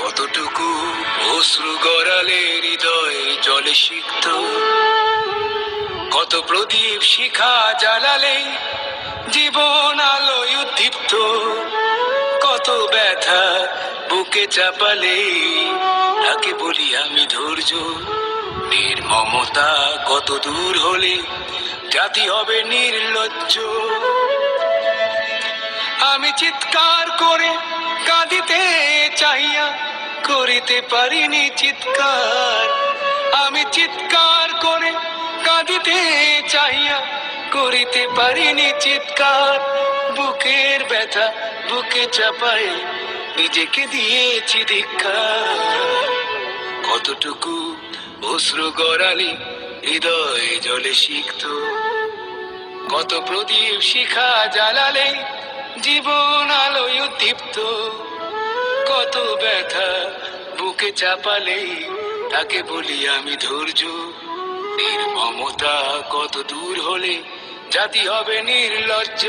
কতটুকু অশ্রু গড়ালে হৃদয় জলে সিক্ত, কত প্রদীপ শিখা জ্বালালে জীবন আলোয় উদ্দীপ্ত, কত ব্যথা বুকে চাপালে তাকে বলি আমি ধৈর্য। নির্মমতা কত দূর হলে জাতি হবে নির্লজ্জ। আমি চিৎকার করে কাঁদিতে চাইয়া করিতে পারিনি চিৎকার, আমি চিৎকার করে কাঁদিতে চাইয়া করিতে পারিনি চিৎকার। বুকের ব্যথা বুকে চাপায় নিজেকে দিয়েছি ধিক্কার। কতটুকু অশ্রু গড়ালে হৃদয় জলে সিক্ত, কত প্রদীপ শিখা জ্বালালে জীবন আলোয় উদ্দীপ্ত, কত ব্যথা বুকে চাপালে তাকে বলি আমি ধৈর্য। নির্মমতা কত দূর হলে জাতি হবে নির্লজ্জ।